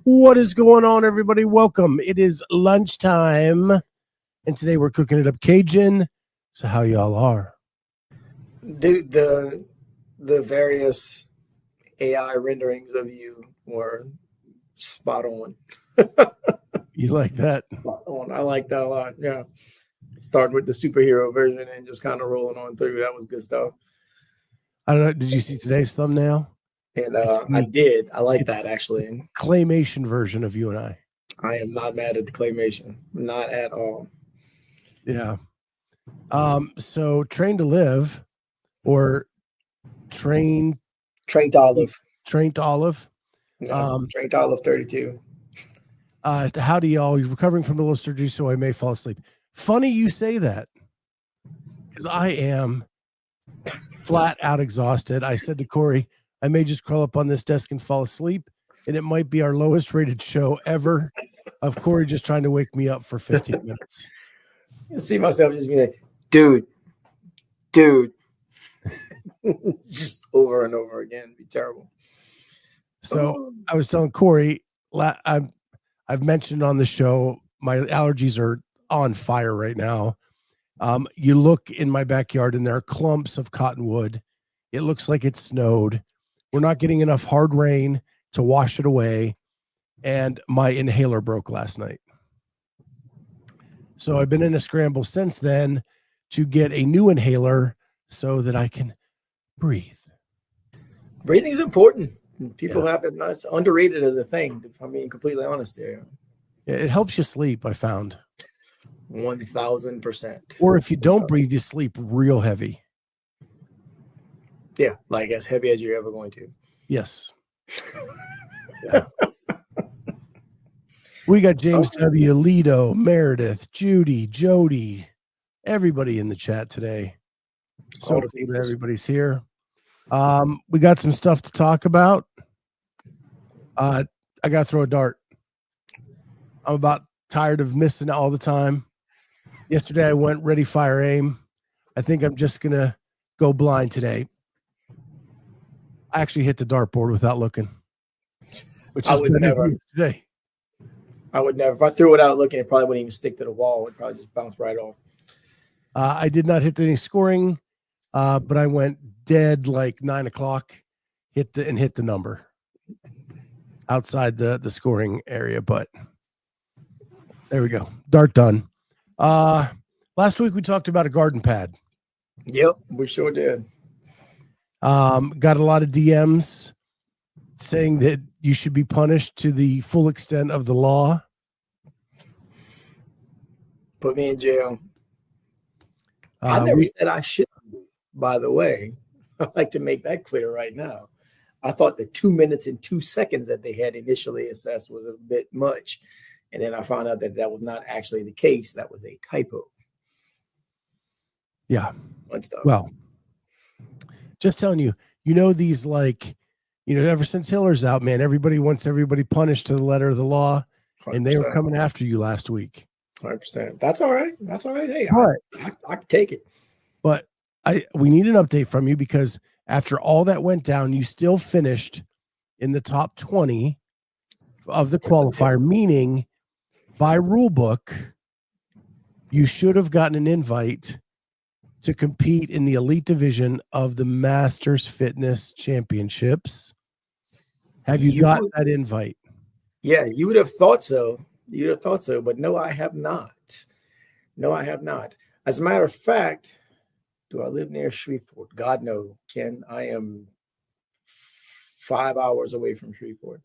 What is going on, everybody? Welcome. It is lunchtime, and today we're cooking it up Cajun. So how y'all are? Dude, the various AI renderings of you were spot on. You like that? Spot on. I like that a lot. Yeah. Starting with the superhero version and just kind of rolling on through. That was good stuff. I don't know. Did you see today's thumbnail? And I did. I like that, actually. Claymation version of you and I. I am not mad at the claymation. Not at all. Yeah. So Train to Live or Train Olive. Trained Olive. No, Trained Olive 32. Howdy, y'all. You're recovering from a little surgery, so I may fall asleep. Funny you say that, because I am flat out exhausted. I said to Cory, I may just crawl up on this desk and fall asleep, and it might be our lowest rated show ever of Cory just trying to wake me up for 15 minutes. I see myself just being like, dude. Just over and over again. It'd be terrible. So I was telling Cory, I've mentioned on the show, my allergies are on fire right now. You look in my backyard and there are clumps of cottonwood. It looks like it snowed. We're not getting enough hard rain to wash it away. And my inhaler broke last night. So I've been in a scramble since then to get a new inhaler so that I can breathe. Breathing is important. People have it. It's underrated as a thing, if I'm being completely honest here. Yeah, it helps you sleep, I found. 1000%. Or if you don't breathe, you sleep real heavy. Yeah, like as heavy as you're ever going to. Yes. Yeah. We got James W., Lido, Meredith, Judy, Jody, everybody in the chat today. So cool that everybody's here. We got some stuff to talk about. I got to throw a dart. I'm about tired of missing all the time. Yesterday I went ready, fire, aim. I think I'm just going to go blind today. I actually hit the dartboard without looking, which is I would never. Today. I would never. If I threw it out looking, it probably wouldn't even stick to the wall. It would probably just bounce right off. I did not hit any scoring, but I went dead like 9 o'clock, hit the number outside the scoring area. But there we go. Dart done. Last week we talked about a garden pad. Yep, we sure did. Got a lot of DMs saying that you should be punished to the full extent of the law. Put me in jail. I never said I should, by the way. I'd like to make that clear right now. I thought the 2 minutes and 2 seconds that they had initially assessed was a bit much. And then I found out that was not actually the case. That was a typo. Yeah. Well, just telling you, these ever since Hiller's out, man, everybody wants everybody punished to the letter of the law. 100%. And they were coming after you last week. 100%. That's all right. Hey, I can take it. But we need an update from you, because after all that went down, you still finished in the top 20 of the qualifier, meaning by rule book, you should have gotten an invite to compete in the elite division of the Masters Fitness Championships. Have you got that invite? Yeah, you would have thought so. But no, I have not. As a matter of fact, do I live near Shreveport? God, no, Ken. I am 5 hours away from Shreveport.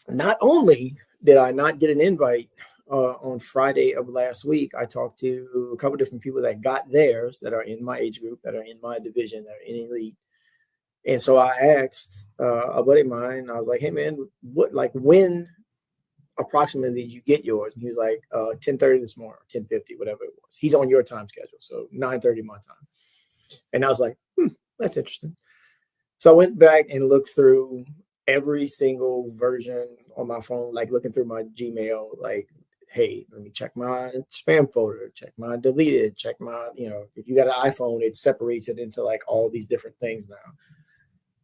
Not only did I not get an invite on Friday of last week, I talked to a couple different people that got theirs, that are in my age group, that are in my division, that are in elite. And so I asked a buddy of mine, I was like, hey, man, when approximately did you get yours? And he was like, 10:30 this morning, 10:50, whatever it was. He's on your time schedule, so 9:30 my time. And I was like, that's interesting. So I went back and looked through every single version on my phone, like looking through my Gmail, like, hey, let me check my spam folder, check my deleted, check my, if you got an iPhone, it separates it into like all these different things now.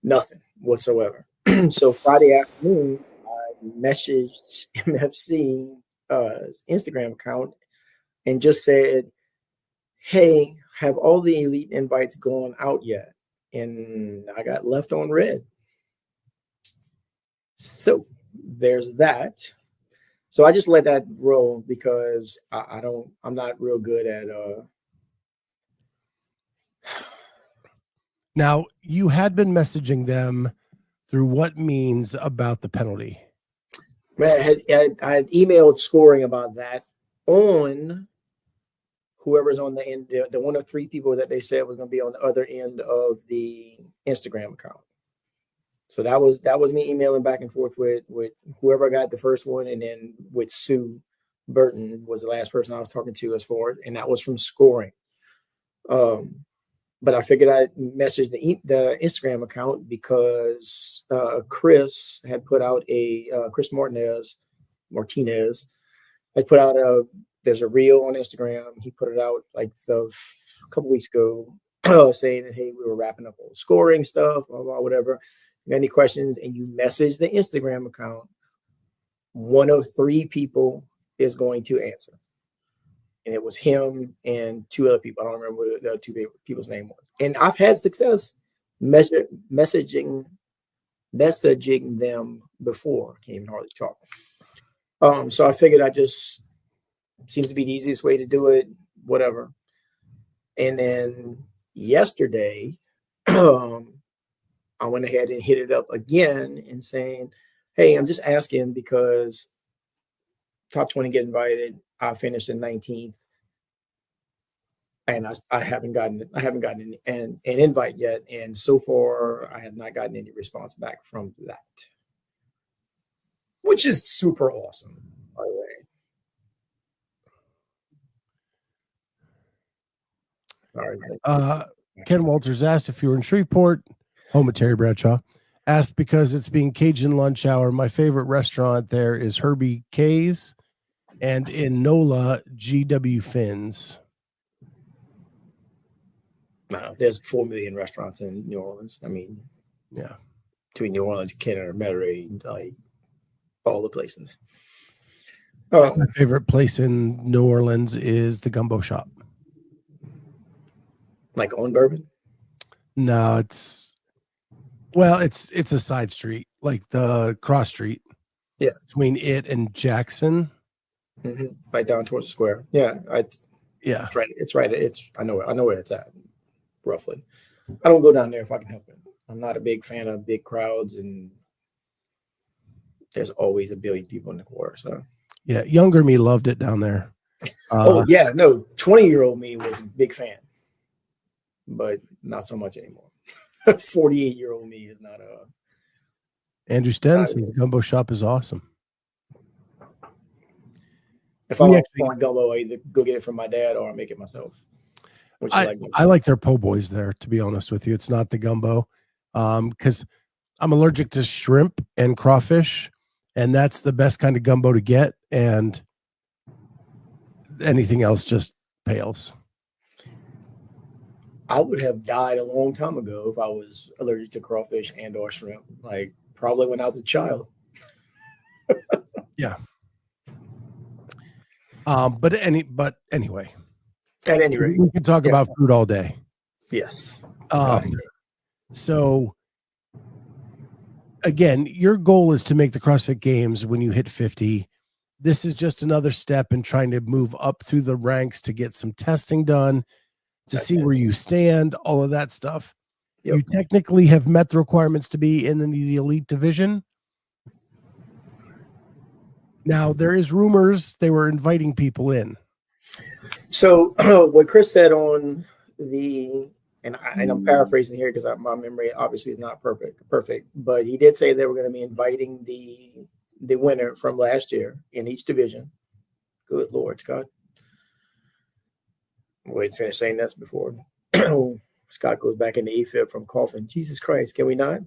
Nothing whatsoever. So Friday afternoon, I messaged MFC Instagram account and just said, "Hey, have all the elite invites gone out yet?" And I got left on red. So there's that. So I just let that roll because I'm not real good at Now, you had been messaging them through what means about the penalty? I had emailed scoring about that on whoever's on the end, the one of three people that they said was going to be on the other end of the Instagram account. So that was me emailing back and forth with whoever got the first one, and then with Sue Burton was the last person I was talking to as far, and that was from scoring. But I figured I'd message the Instagram account because Chris had put out Chris Martinez had put out there's a reel on Instagram. He put it out like a couple weeks ago saying that, hey, we were wrapping up all the scoring stuff, blah, blah, whatever. You got any questions? And you message the Instagram account, one of three people is going to answer. And it was him and two other people. I don't remember what the two people's name was. And I've had success messaging them before. I can't even hardly talk. So I figured seems to be the easiest way to do it, whatever. And then yesterday, I went ahead and hit it up again and saying, hey, I'm just asking because top 20 get invited. I finished in 19th. And I haven't gotten an invite yet. And so far, I have not gotten any response back from that, which is super awesome, by the way. Ken Walters asked if you were in Shreveport, home of Terry Bradshaw. Asked because it's being Cajun lunch hour. My favorite restaurant there is Herbie K's, and in NOLA, GW Finn's. No, there's 4 million restaurants in New Orleans. I mean, yeah, between New Orleans, Kenner, Metairie, like all the places. My favorite place in New Orleans is the Gumbo Shop. Like on Bourbon? No, it's a side street, like the cross street. Yeah, between it and Jackson. Mm-hmm. Right down towards the square. Yeah, yeah, it's right. I know where it's at. Roughly. I don't go down there if I can help it. I'm not a big fan of big crowds, and there's always a billion people in the quarter. So yeah, younger me loved it down there. 20-year-old me was a big fan, but not so much anymore. 48-year-old me is not a. Andrew Sten says Gumbo Shop is awesome. If I want gumbo, I either go get it from my dad or I make it myself. I like their po' boys there, to be honest with you. It's not the gumbo, because I'm allergic to shrimp and crawfish, and that's the best kind of gumbo to get, and anything else just pales. I would have died a long time ago if I was allergic to crawfish and or shrimp, like probably when I was a child. Yeah. But anyway. At any rate, we can talk about food all day. Yes. So again, your goal is to make the CrossFit Games when you hit 50. This is just another step in trying to move up through the ranks to get some testing done, to see where you stand, all of that stuff. Yep. You technically have met the requirements to be in the elite division. Now, there is rumors they were inviting people in. So what Chris said on and I'm paraphrasing here because my memory obviously is not perfect, but he did say they were going to be inviting the winner from last year in each division. Good Lord, Scott. Wait, finish saying that before Scott goes back into AFib from coughing. Jesus Christ, can we not?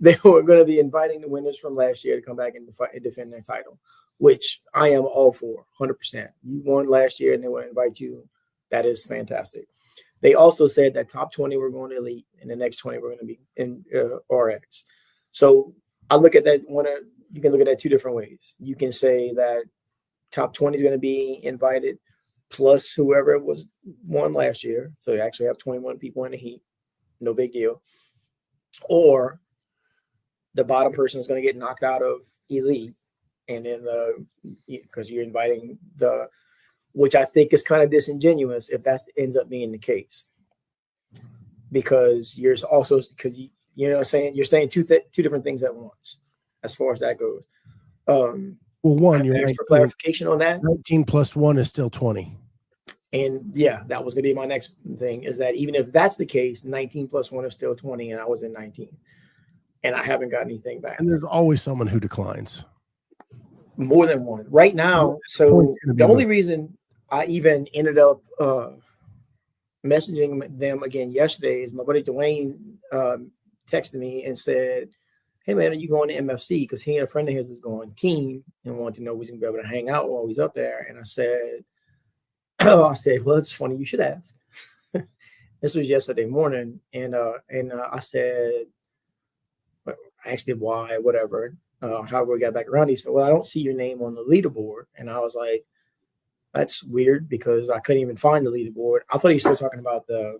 They were going to be inviting the winners from last year to come back and defend their title, which I am all for, 100%. You won last year and they want to invite you. That is fantastic. They also said that top 20 were going to elite, and the next 20 were going to be in RX. So I look at that you can look at that two different ways. You can say that top 20 is going to be invited, plus whoever was won last year. So you actually have 21 people in the heat, no big deal. Or the bottom person is going to get knocked out of elite, and then because you're inviting which I think is kind of disingenuous if that ends up being the case, because you know what I'm saying, you're saying two different things at once as far as that goes. Well, one, you're for clarification on that. 19 plus 1 is still 20. And yeah, that was going to be my next thing, is that even if that's the case, 19 plus 1 is still 20, and I was in 19, and I haven't got anything back. And there's always someone who declines. More than one right now. So the only reason I even ended up messaging them again yesterday is my buddy Dwayne texted me and said, "Hey man, are you going to MFC?" Because he and a friend of his is going team and wanted to know if he's gonna be able to hang out while he's up there. And I said, well, it's funny you should ask. This was yesterday morning, and I said, I asked him why, whatever. However we got back around, he said, "Well, I don't see your name on the leaderboard." And I was like, that's weird, because I couldn't even find the leaderboard. I thought he was still talking about the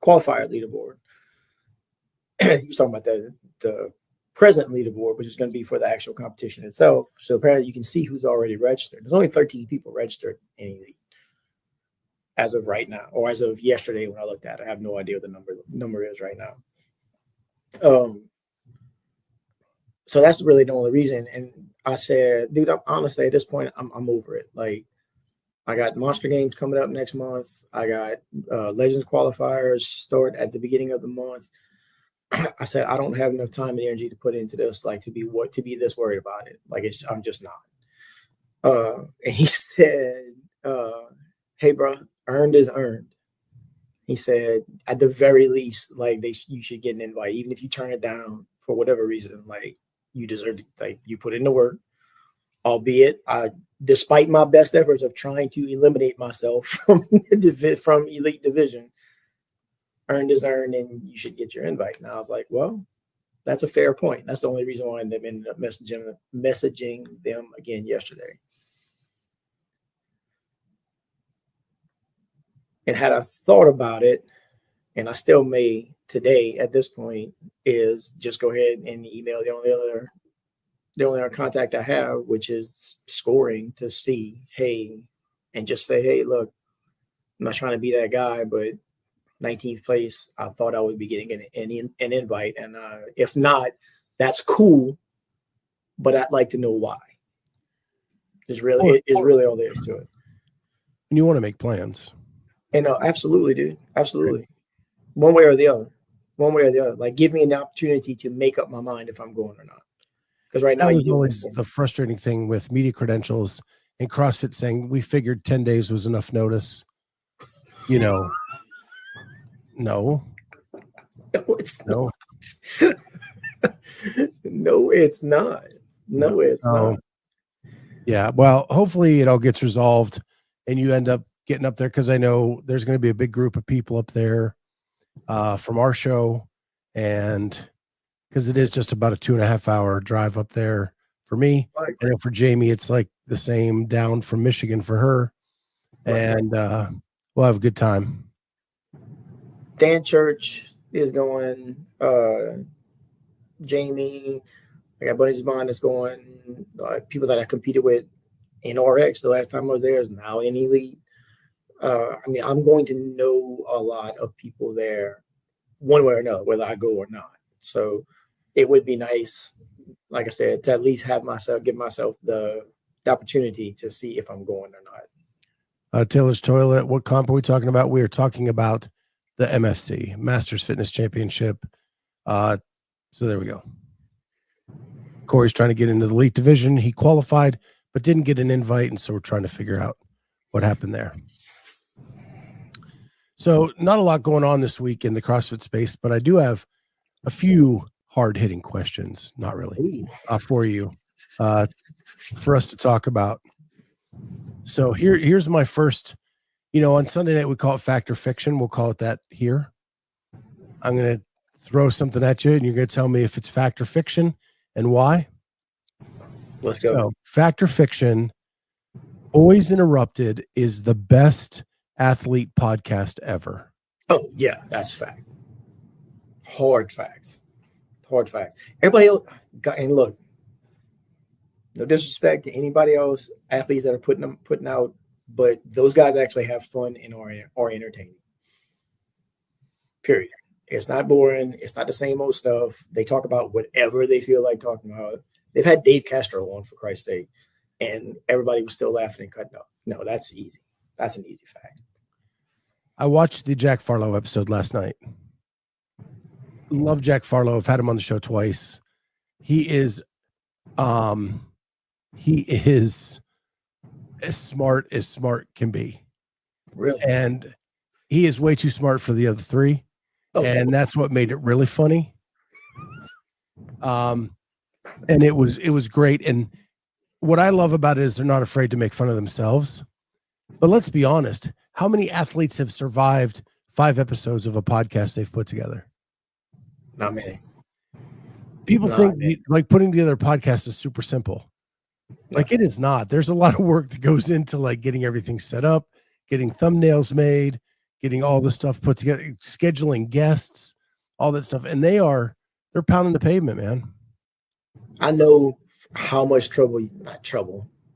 qualifier leaderboard. He was talking about the present leaderboard, which is going to be for the actual competition itself. So apparently you can see who's already registered. There's only 13 people registered in elite as of right now, or as of yesterday when I looked at it. I have no idea what the number is right now. So that's really the only reason. And I said, dude, honestly, at this point, I'm over it. Like, I got Monster Games coming up next month. I got Legends qualifiers start at the beginning of the month. I said, I don't have enough time and energy to put into this, like to be this worried about it. Like, I'm just not. And he said, hey, bro, earned is earned. He said, at the very least, like you should get an invite, even if you turn it down for whatever reason. Like, you deserve, like, you put in the work, albeit despite my best efforts of trying to eliminate myself from elite division, earned is earned, and you should get your invite. And I was like, well, that's a fair point. That's the only reason why I ended up messaging them again yesterday. And had I thought about it, and I still may today at this point, is just go ahead and email the only other contact I have, which is scoring, to see, hey, and just say, hey, look, I'm not trying to be that guy, but 19th place, I thought I would be getting an invite. And if not, that's cool, but I'd like to know why. It's really all there is to it. And you want to make plans. And absolutely, dude. Absolutely. Right. One way or the other. Like, give me an opportunity to make up my mind if I'm going or not. Because right now, that was always the frustrating thing with media credentials and CrossFit saying we figured 10 days was enough notice. You know, no, it's not. No, it's not. No, it's not. Yeah. Well, hopefully it all gets resolved and you end up getting up there, because I know there's going to be a big group of people up there from our show, and because it is just about a 2.5 hour drive up there for me. Right. I know for Jamie, it's like the same down from Michigan for her. Right. And we'll have a good time. Dan Church is going. Jamie, I got buddies of mine that's going. People that I competed with in RX the last time I was there is now in elite. I mean, I'm going to know a lot of people there one way or another, whether I go or not. So it would be nice, like I said, to at least give myself the opportunity to see if I'm going or not. Taylor's Toilet, what comp are we talking about? We are talking about the MFC, Masters Fitness Championship. So there we go. Cory's trying to get into the elite division. He qualified, but didn't get an invite, and so we're trying to figure out what happened there. So not a lot going on this week in the CrossFit space, but I do have a few hard-hitting questions, not really, for you, for us to talk about. So here's my first on Sunday night, we call it fact or fiction. We'll call it that here. I'm going to throw something at you, and you're going to tell me if it's fact or fiction and why. Let's go. So, fact or fiction, Boys Interrupted is the best athlete podcast ever. Oh, yeah, that's fact. Hard facts. Everybody else, and look, no disrespect to anybody else, athletes that are putting out, but those guys actually have fun and are entertaining. Period. It's not boring. It's not the same old stuff. They talk about whatever they feel like talking about. They've had Dave Castro on, for Christ's sake, and everybody was still laughing and cutting up. No, that's easy. That's an easy fact. I watched the Jack Farlow episode last night. Love Jack Farlow. I've had him on the show twice. He is as smart can be. Really? And he is way too smart for the other three. Okay. And that's what made it really funny. And it was great. And what I love about it is they're not afraid to make fun of themselves. But let's be honest. How many athletes have survived 5 episodes of a podcast they've put together? Not many. People think like putting together a podcast is super simple. Like it is not. There's a lot of work that goes into like getting everything set up, getting thumbnails made, getting all the stuff put together, scheduling guests, all that stuff. And they're pounding the pavement, man. I know how much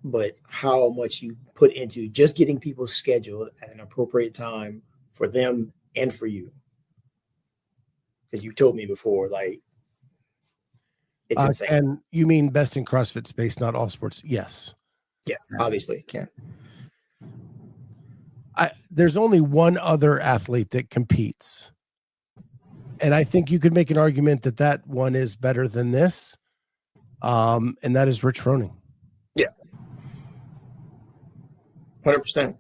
but how much you put into just getting people scheduled at an appropriate time for them and for you. Because you told me before, like, it's insane. And you mean best in CrossFit space, not all sports? Yes. Yeah, obviously. Can. There's only one other athlete that competes. And I think you could make an argument that one is better than this. And that is Rich Froning. Yeah. 100%.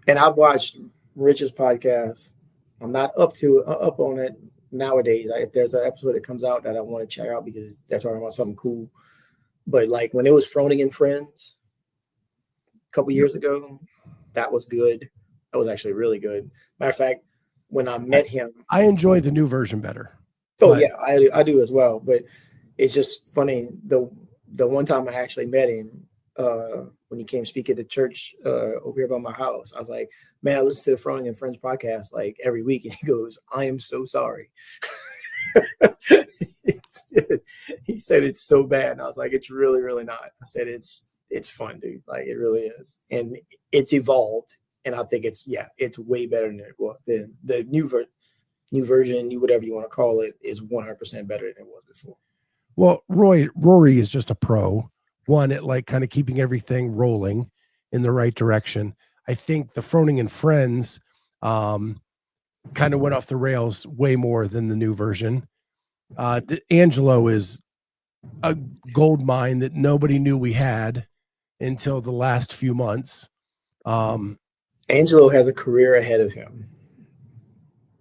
And I've watched Rich's podcast. I'm not up on it nowadays. If there's an episode that comes out that I want to check out because they're talking about something cool. But like when it was Froning and Friends a couple years ago, that was good. That was actually really good. Matter of fact, when I met him, I enjoy the new version better. Oh yeah, I do as well. But it's just funny. The one time I actually met him, when he came speak at the church over here by my house, I was like, man, I listen to the Froning and Friends podcast like every week. And he goes, I am so sorry. He said it's so bad. And I was like, it's really, really not. I said, it's fun, dude. Like it really is. And it's evolved. And I think it's way better than it was. The new version, whatever you want to call it, is 100% better than it was before. Well, Rory is just a pro. One at like kind of keeping everything rolling in the right direction. I think the Froning and Friends kind of went off the rails way more than the new version. Angelo is a gold mine that nobody knew we had until the last few months. Angelo has a career ahead of him.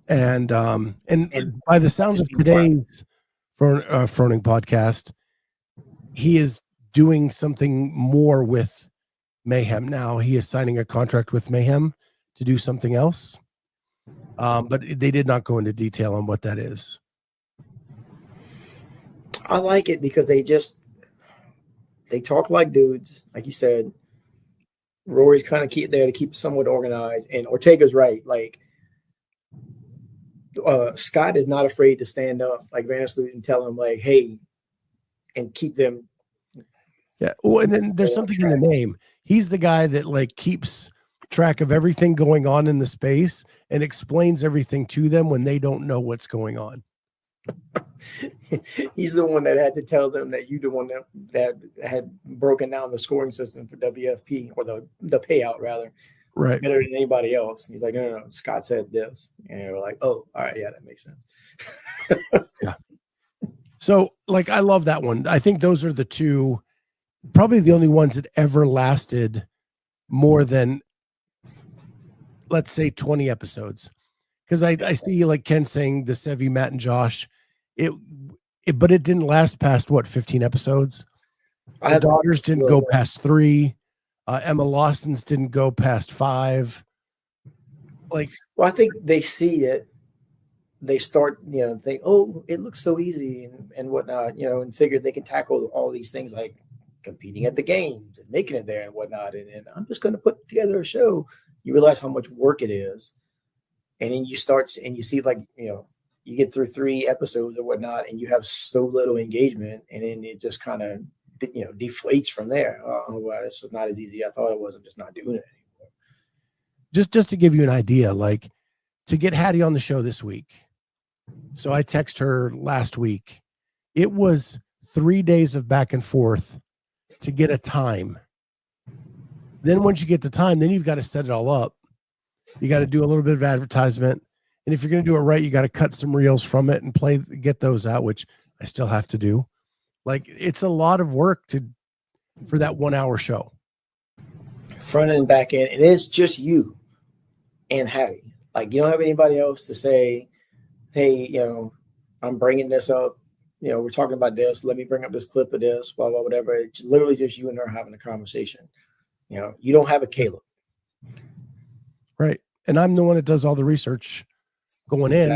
And by the sounds of today's Froning podcast, he is doing something more with Mayhem now. He is signing a contract with Mayhem to do something else. But they did not go into detail on what that is. I like it because they talk like dudes, like you said. Rory's kind of there to keep somewhat organized, and Ortega's right. Like Scott is not afraid to stand up like Vandersloot and tell him like, hey, and keep them. Yeah. Well, and then there's something in the name. He's the guy that like keeps track of everything going on in the space and explains everything to them when they don't know what's going on. He's the one that had to tell them that you the one that had broken down the scoring system for WFP, or the payout rather, right, better than anybody else. He's like, no, Scott said this, and they were like, oh, all right, yeah, that makes sense. Yeah. So like, I love that one. I think those are the two, probably the only ones that ever lasted more than, let's say, 20 episodes. Because I see like Ken saying the Sevi, Matt, and Josh, but it didn't last past 15 episodes. The daughters didn't go past 3. Emma Lawson's didn't go past 5. Like, well, I think they see it. They start, think, oh, it looks so easy and whatnot, and figure they can tackle all these things like competing at the games and making it there and whatnot. And I'm just going to put together a show. You realize how much work it is. And then you start and you see, like, you get through 3 episodes or whatnot, and you have so little engagement, and then it just kind of, deflates from there. Oh, well, this is not as easy as I thought it was. I'm just not doing it anymore. Just to give you an idea, like, to get Hattie on the show this week. So I text her last week. It was 3 days of back and forth to get a time. Then once you get the time, then you've got to set it all up. You got to do a little bit of advertisement. And if you're going to do it right, you got to cut some reels from it and get those out, which I still have to do. Like, it's a lot of work for that 1 hour show. Front end and back end. It is just you and Hattie. Like, you don't have anybody else to say, hey, I'm bringing this up. We're talking about this. Let me bring up this clip of this, blah, blah, whatever. It's literally just you and her having a conversation. You don't have a Caleb. Right. And I'm the one that does all the research going in.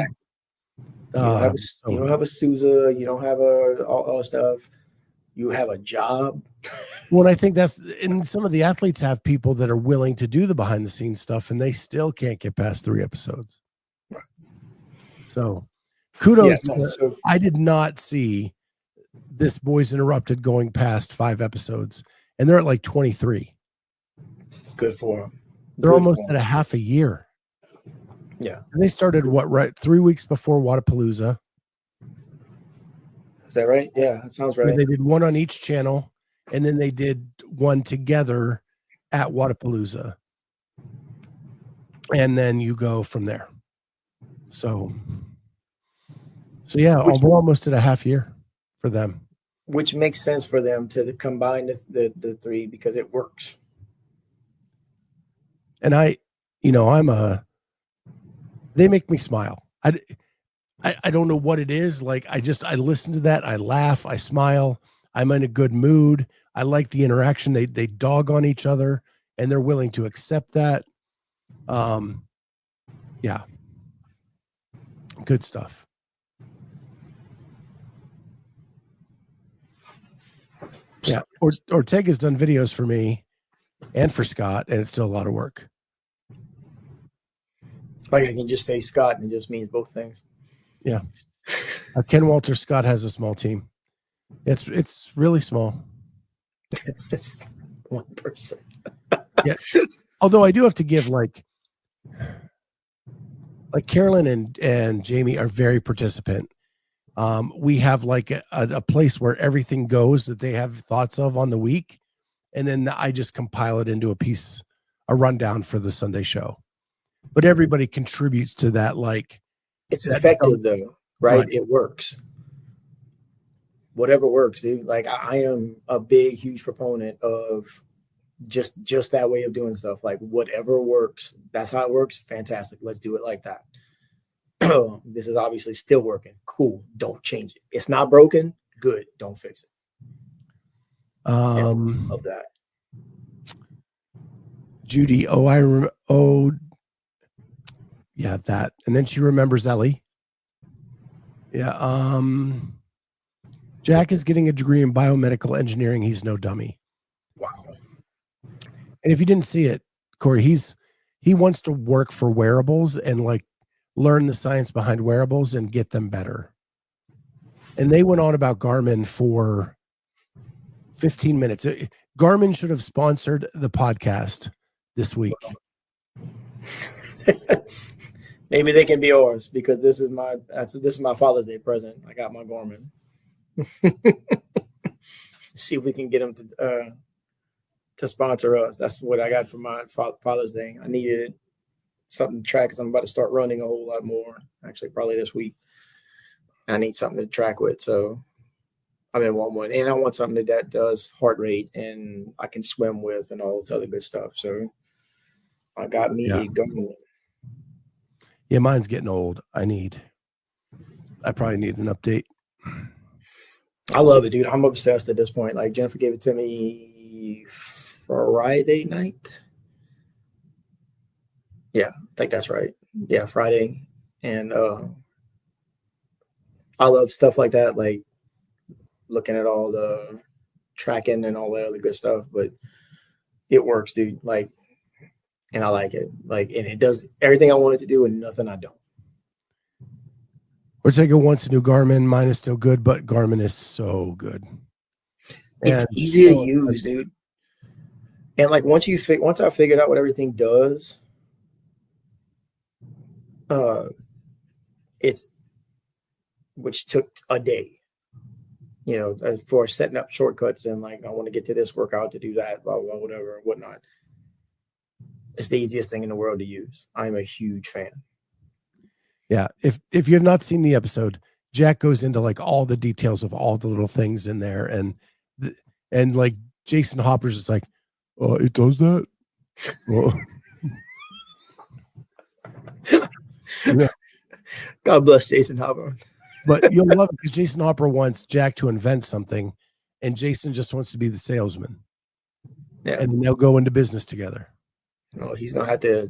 You don't have a Sousa. You don't have all stuff. You have a job. Well, I think and some of the athletes have people that are willing to do the behind the scenes stuff, and they still can't get past 3 episodes. Right. So kudos. I did not see this Boys Interrupted going past 5 episodes, and they're at like 23. Good for them. They're almost at a half a year. Yeah. And they started 3 weeks before Wadapalooza. Is that right? Yeah, that sounds right. And they did one on each channel, and then they did one together at Wadapalooza. And then you go from there. So yeah, we're almost at a half year for them. Which makes sense for them to combine the 3 because it works. And they make me smile. I don't know what it is. Like, I listen to that. I laugh. I smile. I'm in a good mood. I like the interaction. They dog on each other, and they're willing to accept that. Yeah. Good stuff. Yeah. Ortega's done videos for me and for Scott, and it's still a lot of work. Like, I can just say Scott, and it just means both things. Yeah. Ken Walter Scott has a small team. It's really small. It's one person. Yeah. Although I do have to give, like Carolyn and Jamie are very participant. We have like a place where everything goes that they have thoughts of on the week. And then I just compile it into a rundown for the Sunday show. But everybody contributes to that. Like, it's effective though, right? It works. Whatever works, dude. Like, I am a big, huge proponent of just that way of doing stuff. Like, whatever works, that's how it works. Fantastic. Let's do it like that. This is obviously still working. Cool. Don't change it. It's not broken. Good. Don't fix it. Love that. Judy. Yeah, that. And then she remembers Ellie. Yeah. Jack is getting a degree in biomedical engineering. He's no dummy. Wow. And if you didn't see it, Cory, he wants to work for wearables and like learn the science behind wearables and get them better. And they went on about Garmin for 15 minutes. Garmin should have sponsored the podcast this week. Maybe they can be ours because this is my Father's Day present. I got my Garmin. See if we can get them to sponsor us. That's what I got for my Father's Day. I needed something to track because I'm about to start running a whole lot more. Actually, probably this week. I need something to track with. So I'm in one, and I want something that does heart rate and I can swim with and all this other good stuff. So I got me a Garmin. Yeah, mine's getting old. I probably need an update. I love it, dude. I'm obsessed at this point. Like, Jennifer gave it to me Friday night. Yeah, I think that's right. Yeah, Friday. And I love stuff like that, like looking at all the tracking and all that other good stuff. But it works, dude. Like, and I like it. Like, and it does everything I want it to do and nothing I don't. Which I wants a new Garmin. Mine is still good, but Garmin is so good. It's easy to use, dude. And like once I figured out what everything does, it's which took a day, for setting up shortcuts and like I want to get to this workout to do that, blah blah whatever whatnot. It's the easiest thing in the world to use. I'm a huge fan. Yeah, if you have not seen the episode, Jack goes into like all the details of all the little things in there, and like Jason Hopper's is like, oh, it does that. Well, yeah. God bless Jason Hopper. But you'll love it because Jason Hopper wants Jack to invent something, and Jason just wants to be the salesman. Yeah, and they'll go into business together. No, he's gonna have to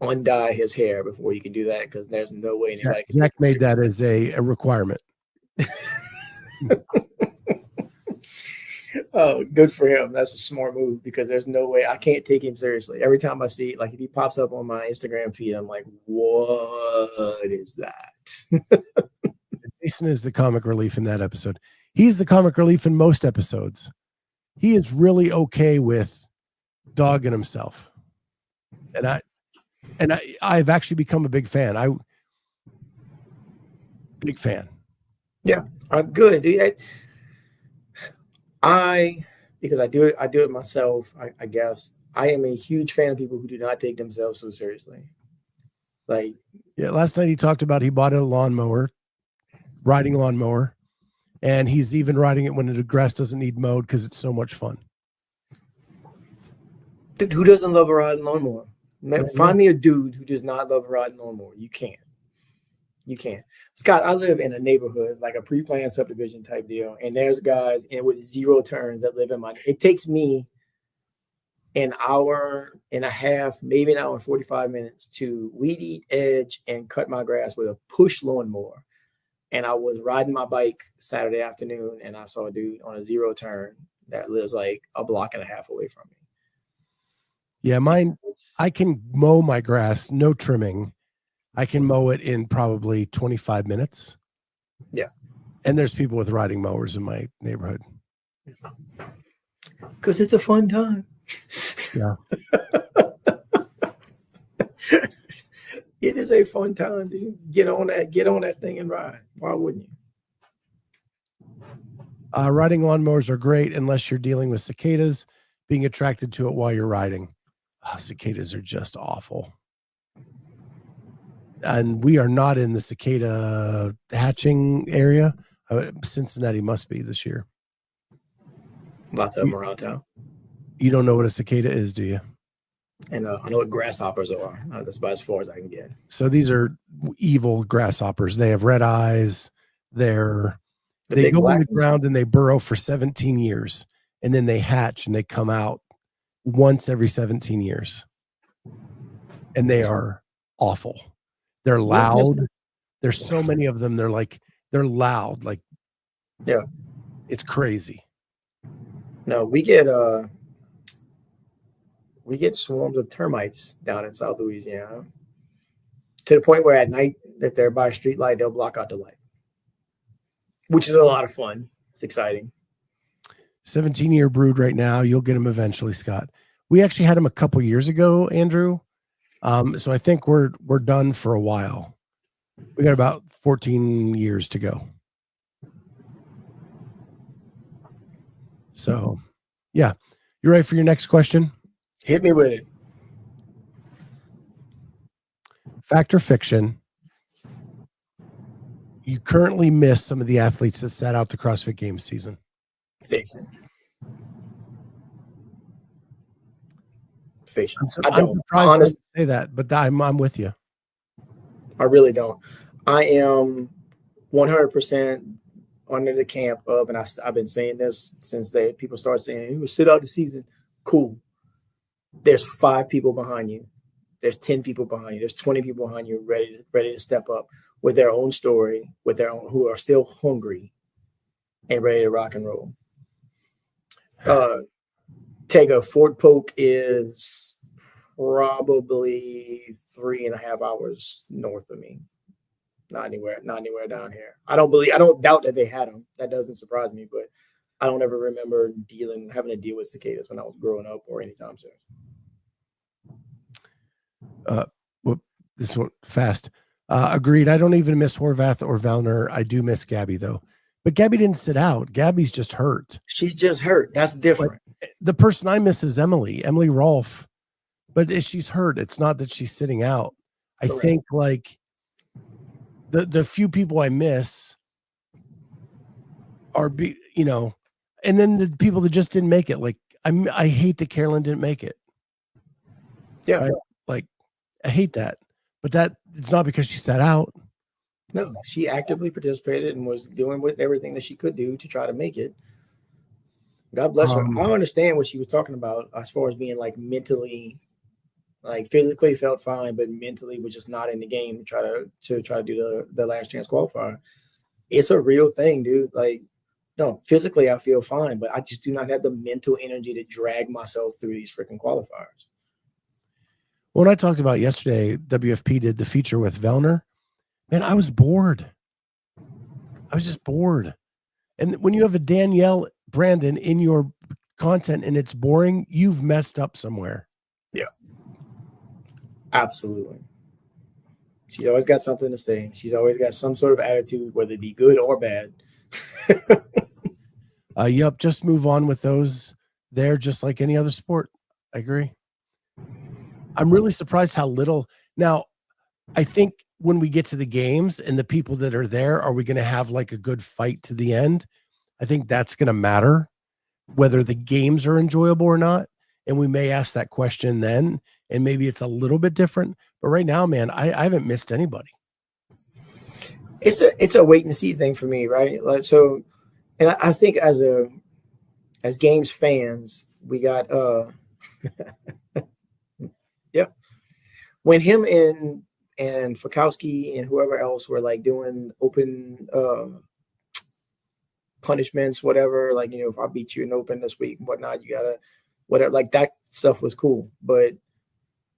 undye his hair before you can do that because there's no way anybody can. Jack made that as a requirement. Oh, good for him. That's a smart move because there's no way I can't take him seriously. Every time I see, like, if he pops up on my Instagram feed, I'm like, what is that? Jason is the comic relief in that episode. He's the comic relief in most episodes. He is really okay with dogging himself. And I've actually become a big fan. Big fan. Yeah, I'm good, dude. Because I do it myself, I guess. I am a huge fan of people who do not take themselves so seriously. Like, yeah, last night he talked about he bought a riding lawnmower, and he's even riding it when the grass doesn't need mowed because it's so much fun. Dude, who doesn't love a riding lawnmower? Man, find me a dude who does not love a riding lawnmower. You can't. Scott, I live in a neighborhood, like a pre-planned subdivision type deal, and there's guys with 0 turns that live in it takes me an hour and a half, maybe an hour and 45 minutes to weed eat, edge, and cut my grass with a push lawnmower. And I was riding my bike Saturday afternoon, and I saw a dude on a 0 turn that lives like a block and a half away from me. Yeah, mine, I can mow my grass, no trimming. I can mow it in probably 25 minutes. Yeah. And there's people with riding mowers in my neighborhood. Because it's a fun time. Yeah. It is a fun time, dude. Get on that thing and ride. Why wouldn't you? Riding lawnmowers are great unless you're dealing with cicadas, being attracted to it while you're riding. Cicadas are just awful. And we are not in the cicada hatching area. Cincinnati must be this year. Lots of them around town. You don't know what a cicada is, do you? And I know what grasshoppers are. That's about as far as I can get. So these are evil grasshoppers. They have red eyes. They go in the ground and they burrow for 17 years. And then they hatch and they come out once every 17 years. And they are awful. They're loud. There's so many of them. They're loud. Like, yeah, it's crazy. No, we get swarms of termites down in South Louisiana to the point where at night, if they're by a street light, they'll block out the light, which is a lot of fun. It's exciting. 17-year brood right now. You'll get them eventually, Scott. We actually had them a couple years ago, Andrew. So I think we're done for a while. We got about 14 years to go. So, yeah. You ready for your next question? Hit me with it. Fact or fiction? You currently miss some of the athletes that sat out the CrossFit Games season. Fiction. I'm surprised to say that, but I'm with you. I really don't. I am 100% under the camp of, and I've been saying this since people started saying, you will sit out the season. Cool. There's 5 people behind you. there's 10 people behind you, there's 20 people behind you ready to step up with their own story, with their own, who are still hungry and ready to rock and roll. Tega, Fort Polk is probably 3.5 hours north of me. Not anywhere down here. I don't doubt that they had them. That doesn't surprise me, but I don't ever remember having to deal with cicadas when I was growing up or anytime soon. This one fast. Agreed. I don't even miss Horvath or Valner. I do miss Gabby though. But Gabby didn't sit out. Gabby's just hurt. She's just hurt. That's different. But the person I miss is Emily Rolfe. But if she's hurt, it's not that she's sitting out. I think like the few people I miss are and then the people that just didn't make it. Like I hate that Carolyn didn't make it. Yeah. I hate that. But that it's not because she sat out. No, she actively participated and was doing everything that she could do to try to make it. God bless her. I understand what she was talking about as far as being like mentally, like physically felt fine, but mentally was just not in the game to try to do the last chance qualifier. It's a real thing, dude. Like, no, physically I feel fine, but I just do not have the mental energy to drag myself through these freaking qualifiers. When I talked about yesterday, WFP did the feature with Vellner. Man, I was bored. I was just bored. And when you have a Danielle Brandon in your content and it's boring, you've messed up somewhere. Yeah. Absolutely. She's always got something to say. She's always got some sort of attitude, whether it be good or bad. Yep, just move on with those there, just like any other sport. I agree. I'm really surprised how little. Now, I think when we get to the games and the people that are there, are we going to have like a good fight to the end? I think that's going to matter, whether the games are enjoyable or not. And we may ask that question then, and maybe it's a little bit different. But right now, man, I haven't missed anybody. It's a wait and see thing for me, right? Like so, and I think as games fans, we got yeah. When him and Fakowski and whoever else were like doing open punishments, whatever, like, if I beat you in open this week and whatnot, you gotta whatever, like that stuff was cool, but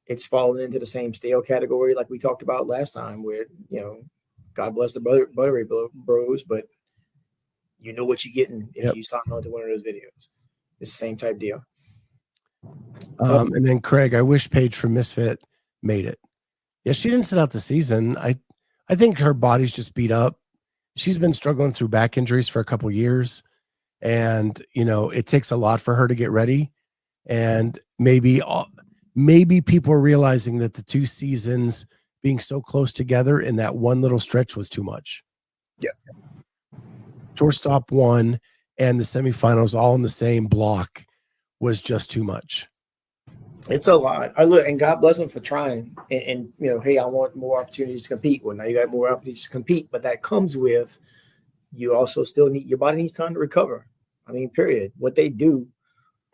it's fallen into the same stale category like we talked about last time where, God bless the buttery bros, but you know what you're getting if you sign on to one of those videos. It's the same type deal. And then Craig, I wish Paige from Misfit made it. Yeah, she didn't sit out the season. I think her body's just beat up. She's been struggling through back injuries for a couple years, and it takes a lot for her to get ready. And maybe people are realizing that the 2 seasons being so close together in that one little stretch was too much. Yeah, shortstop 1 and the semifinals all in the same block was just too much. It's a lot. I look, and God bless them for trying. And hey, I want more opportunities to compete. Well, now you got more opportunities to compete, but that comes with you also still need your body needs time to recover. I mean, period. What they do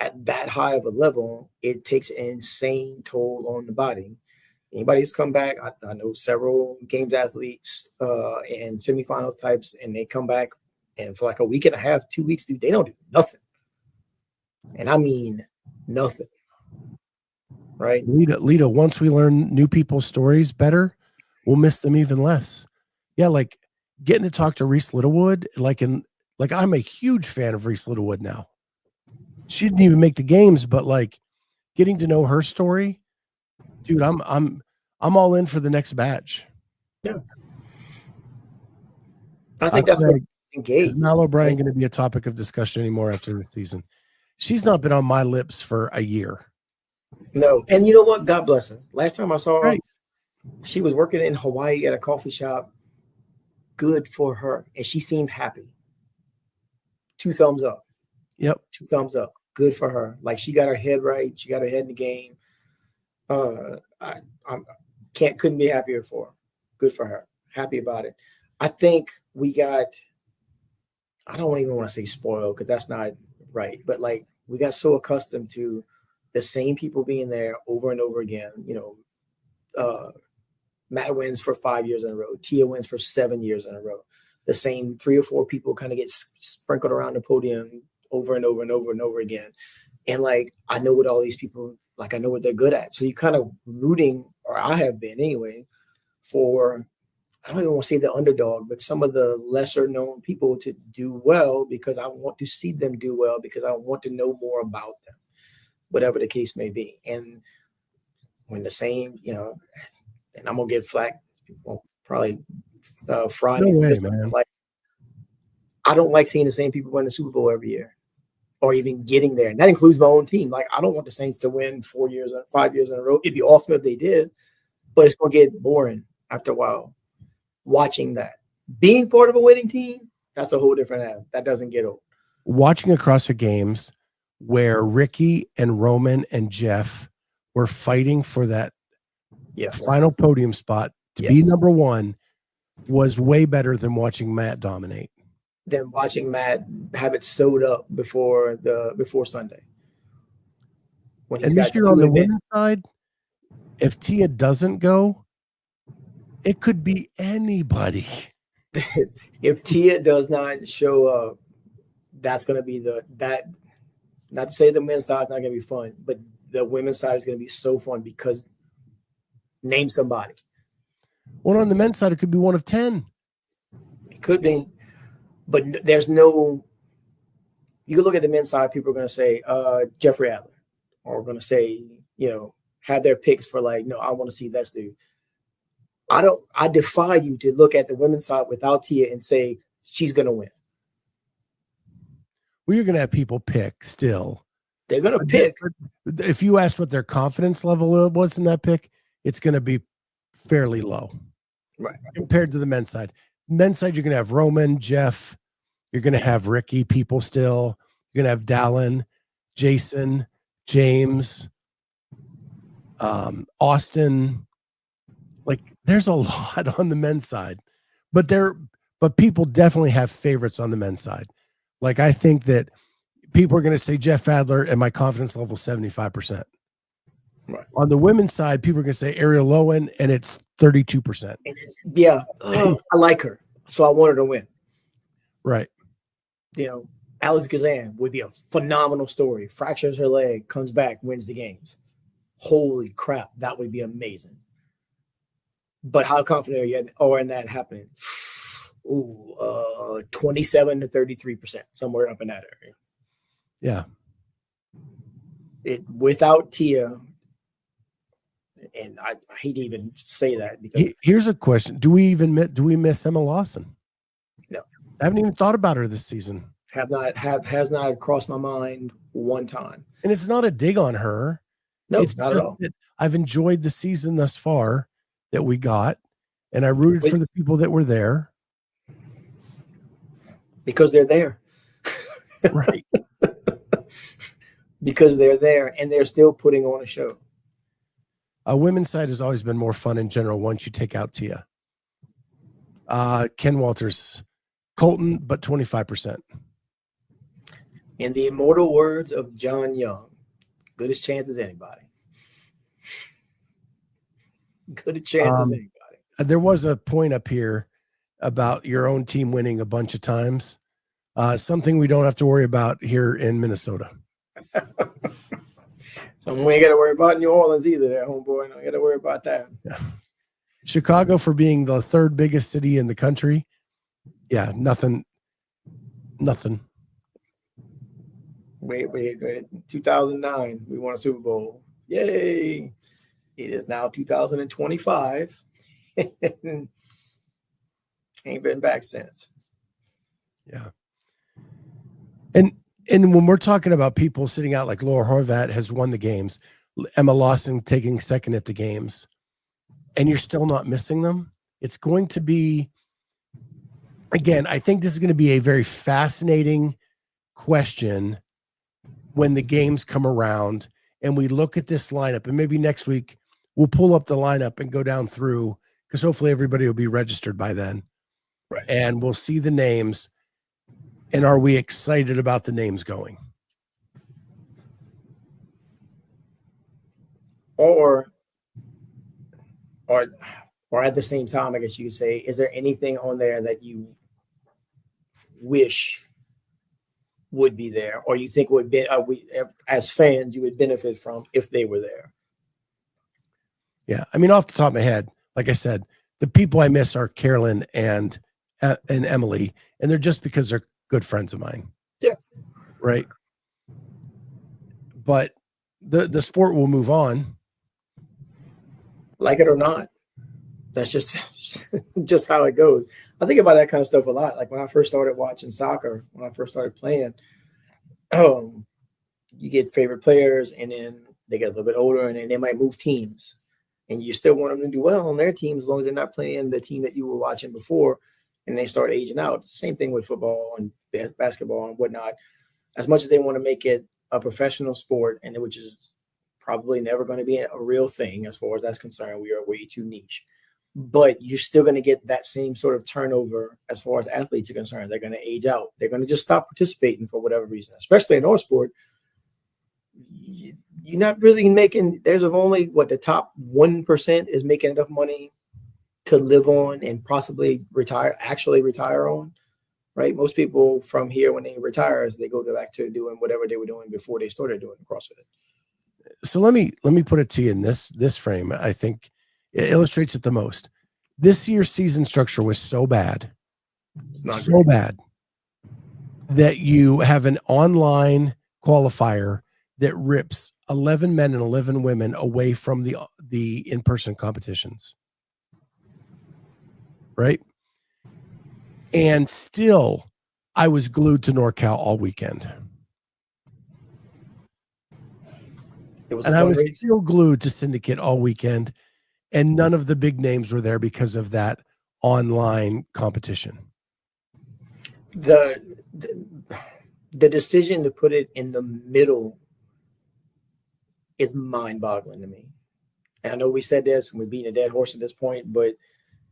at that high of a level, it takes an insane toll on the body. Anybody who's come back, I know several games athletes and semifinal types, and they come back and for like a week and a half, 2 weeks, they don't do nothing. And I mean nothing. Right. Lita, once we learn new people's stories better, we'll miss them even less. Yeah, like getting to talk to Reese Littlewood, like I'm a huge fan of Reese Littlewood now. She didn't even make the games, but like getting to know her story, dude, I'm all in for the next batch. Yeah. I think that's what engaged. Is Mal O'Brien going to be a topic of discussion anymore after the season? She's not been on my lips for a year. No. And you know what? God bless her. Last time I saw her, she was working in Hawaii at a coffee shop. Good for her. And she seemed happy. 2 thumbs up. Yep. 2 thumbs up. Good for her. Like she got her head right. She got her head in the game. I couldn't be happier for her. Good for her. Happy about it. I think we got, I don't even want to say spoiled because that's not right. But like we got so accustomed to the same people being there over and over again, Matt wins for 5 years in a row. Tia wins for 7 years in a row. The same 3 or 4 people kind of get sprinkled around the podium over and over and over and over again. And like, I know what all these people, like, I know what they're good at. So you kind of rooting, or I have been anyway, for, I don't even want to say the underdog, but some of the lesser known people to do well, because I want to see them do well, because I want to know more about them, whatever the case may be. And when the same, and I'm going to get flack, people probably Friday. No way, man. Like, I don't like seeing the same people win the Super Bowl every year, or even getting there. And that includes my own team. Like, I don't want the Saints to win 5 years in a row. It'd be awesome if they did, but it's going to get boring after a while watching that. Being part of a winning team, that's a whole different animal. That doesn't get old. Watching a CrossFit Games where Ricky and Roman and Jeff were fighting for that final podium spot to be number one was way better than watching Matt dominate. Than watching Matt have it sewed up before Sunday. And this year on the women's side, if Tia doesn't go, it could be anybody. If Tia does not show up, that's going to be not to say the men's side is not going to be fun, but the women's side is going to be so fun, because name somebody. Well, on the men's side, it could be one of 10. It could be, but there's no, you can look at the men's side, people are going to say Jeffrey Adler, or going to say, have their picks for like, no, I want to see that dude. I defy you to look at the women's side without Tia and say she's going to win. Well, you're going to have people pick still. They're going to pick. If you ask what their confidence level was in that pick, it's going to be fairly low, right, compared to the men's side. Men's side, you're going to have Roman, Jeff. You're going to have Ricky, people still. You're going to have Dallin, Jason, James, Austin. Like, there's a lot on the men's side, but people definitely have favorites on the men's side. Like, I think that people are going to say Jeff Adler, and my confidence level 75%. Right. On the women's side, people are going to say Ariel Lowen, and it's 32%. I like her, so I want her to win. Right. Alex Kazan would be a phenomenal story. Fractures her leg, comes back, wins the games. Holy crap, that would be amazing. But how confident are you in that happening? 27 to 33%, somewhere up in that area. Yeah. Without Tia, and I hate to even say that, because here's a question: do we miss Emma Lawson? No, I haven't even thought about her this season. Has not crossed my mind one time. And it's not a dig on her. No, it's not at all. I've enjoyed the season thus far that we got, and I rooted for the people that were there because they're there, right? Because they're there and they're still putting on a show. A women's side has always been more fun in general once you take out Tia. Ken Walters, Colton, but 25%. In the immortal words of John Young, good as chance as anybody. Good a chance as anybody. There was a point up here about your own team winning a bunch of times. Something we don't have to worry about here in Minnesota. Something we ain't got to worry about in New Orleans either, there, homeboy. Don't got to worry about that. Yeah. Chicago, for being the third biggest city in the country. Yeah, nothing. Wait. 2009, we won a Super Bowl. Yay. It is now 2025. Ain't been back since. Yeah. And when we're talking about people sitting out, like Laura Horvat has won the games, Emma Lawson taking second at the games, and you're still not missing them, it's going to be, again, I think this is going to be a very fascinating question when the games come around and we look at this lineup, and maybe next week we'll pull up the lineup and go down through, because hopefully everybody will be registered by then. Right. And we'll see the names. And are we excited about the names going? Or or at the same time, I guess you could say, is there anything on there that you wish would be there, or you think would be we as fans you would benefit from if they were there? Yeah, I mean, off the top of my head, like I said, the people I miss are Carolyn and Emily, and they're just because they're good friends of mine. Yeah, right. But the sport will move on, like it or not. That's just how it goes. I think about that kind of stuff a lot. Like when I first started watching soccer, when I first started playing, you get favorite players, and then they get a little bit older, and then they might move teams, and you still want them to do well on their team as long as they're not playing the team that you were watching before, and they start aging out. Same thing with football and basketball and whatnot. As much as they want to make it a professional sport, and which is probably never going to be a real thing as far as that's concerned, we are way too niche. But you're still going to get that same sort of turnover as far as athletes are concerned. They're going to age out. They're going to just stop participating for whatever reason, especially in our sport. You're not really making, there's only the top 1% is making enough money to live on and possibly actually retire on, right? Most people from here, when they retire, they go back to doing whatever they were doing before they started doing CrossFit. So let me put it to you in this frame. I think it illustrates it the most. This year's season structure was so bad, bad that you have an online qualifier that rips 11 men and 11 women away from the in-person competitions. Right? And still, I was glued to NorCal all weekend. And I was still glued to Syndicate all weekend, and none of the big names were there because of that online competition. The decision to put it in the middle is mind-boggling to me. And I know we said this, and we're beating a dead horse at this point, but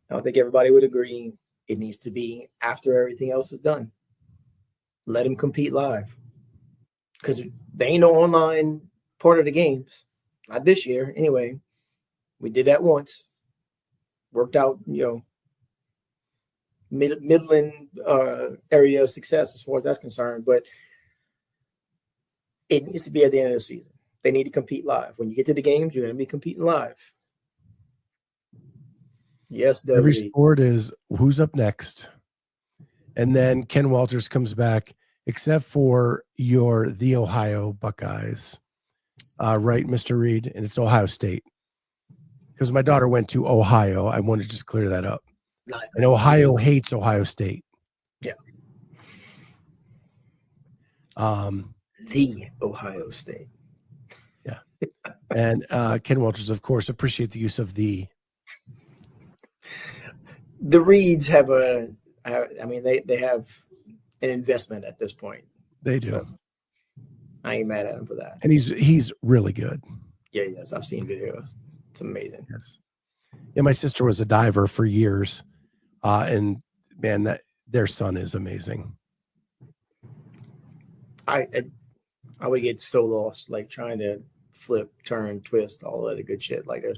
I don't think everybody would agree. It needs to be after everything else is done. Let them compete live, because they ain't no online part of the games. Not this year, anyway. We did that once. Worked out, middling area of success as far as that's concerned. But it needs to be at the end of the season. They need to compete live. When you get to the games, you're going to be competing live. Yes, W. Every sport is who's up next. And then Ken Walters comes back, except for the Ohio Buckeyes. Right, Mr. Reed? And it's Ohio State. Because my daughter went to Ohio. I want to just clear that up. And Ohio hates Ohio State. Yeah. The Ohio State. Yeah. And Ken Walters, of course, appreciate the use of the. The Reeds have they have an investment at this point. They do. So I ain't mad at him for that. And he's really good. Yeah, yes. I've seen videos. It's amazing. Yes. Yeah, my sister was a diver for years. And man, their son is amazing. I would get so lost, like trying to flip, turn, twist, all that good shit. Like I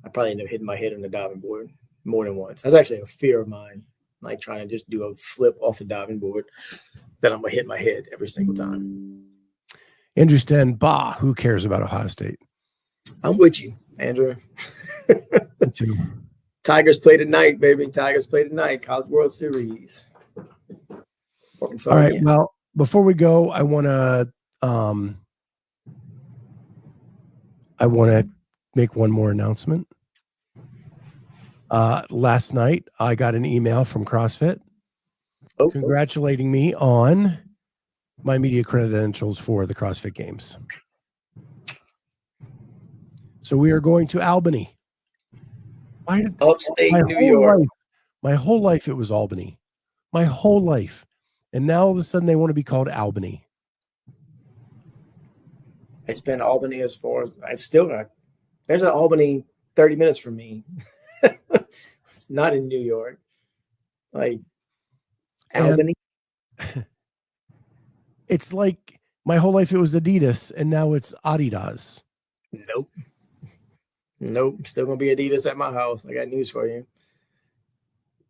probably ended up hitting my head on the diving board more than once. That's actually a fear of mine, like trying to just do a flip off the diving board, that I'm going to hit my head every single time. Andrew Sten, who cares about Ohio State? I'm with you, Andrew. Me too. Tigers play tonight, baby. Tigers play tonight. College World Series. All right. Well, before we go, I want to make one more announcement. Last night, I got an email from CrossFit congratulating me on my media credentials for the CrossFit Games. So we are going to Albany. Upstate New York. My whole life, it was Albany. My whole life. And now all of a sudden they want to be called Albany. It's been Albany as far as I still got. There's an Albany 30 minutes from me. It's not in New York. Like Albany. It's like my whole life it was Adidas and now it's Adidas. Nope. Nope, still gonna be Adidas at my house. I got news for you.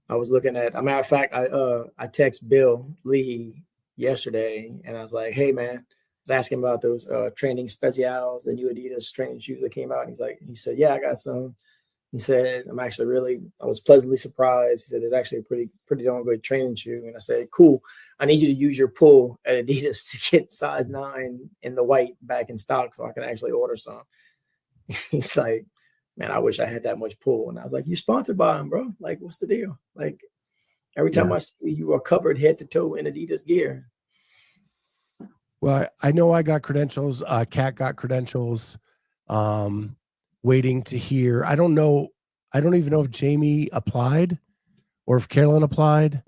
I was looking at, a matter of fact, I text Bill Lee yesterday and I was like, hey man, I was asking about those training specials, the new Adidas training shoes that came out. And he said, yeah, I got some. He said, I was pleasantly surprised. He said, it's actually a pretty darn good training shoe. And I said, cool. I need you to use your pull at Adidas to get size 9 in the white back in stock so I can actually order some. He's like, man, I wish I had that much pull. And I was like, you sponsored by him, bro. Like, what's the deal? Like, every time I see you are covered head to toe in Adidas gear. Well, I know I got credentials. Kat got credentials. Waiting to hear. I don't know. I don't even know if Jamie applied or if Carolyn applied.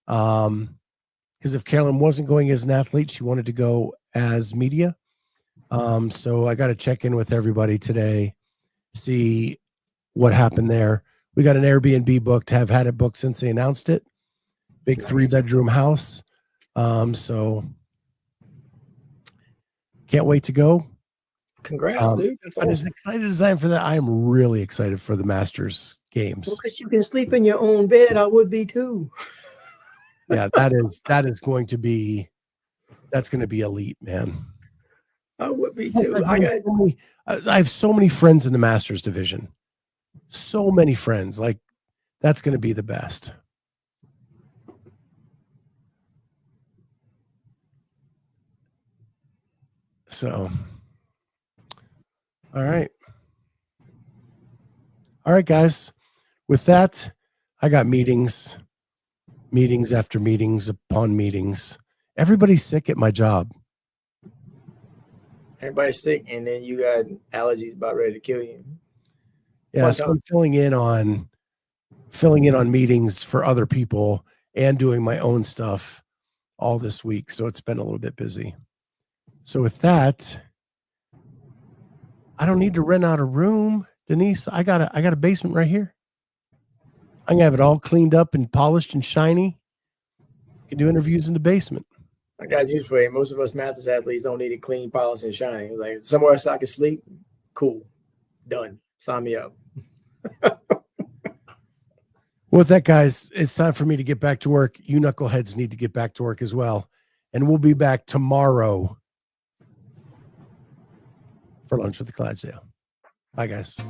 Because if Carolyn wasn't going as an athlete, she wanted to go as media. So I got to check in with everybody today, see what happened there. We got an Airbnb booked, have had it booked since they announced it. Big 3-bedroom house. So can't wait to go. Congrats, dude. That's awesome. As excited as I am for that, I am really excited for the Masters games. Well, because you can sleep in your own bed, I would be too. Yeah, that's going to be elite, man. I would be too. I have so many friends in the Masters division. So many friends. Like, that's going to be the best. So, all right, guys. With that, I got meetings after meetings upon meetings. Everybody's sick at my job. Everybody's sick, and then you got allergies about ready to kill you. Yeah, so I'm filling in on meetings for other people and doing my own stuff all this week. So it's been a little bit busy. So with that, I don't need to rent out a room, Denise. I got a basement right here. I'm gonna have it all cleaned up and polished and shiny. You can do interviews in the basement. I got news for you. Most of us Mathis athletes don't need it clean, polished, and shiny. Like, somewhere else I can sleep. Cool. Done. Sign me up. With that, guys, it's time for me to get back to work. You knuckleheads need to get back to work as well. And we'll be back tomorrow for lunch with the Clydesdale. Bye, guys.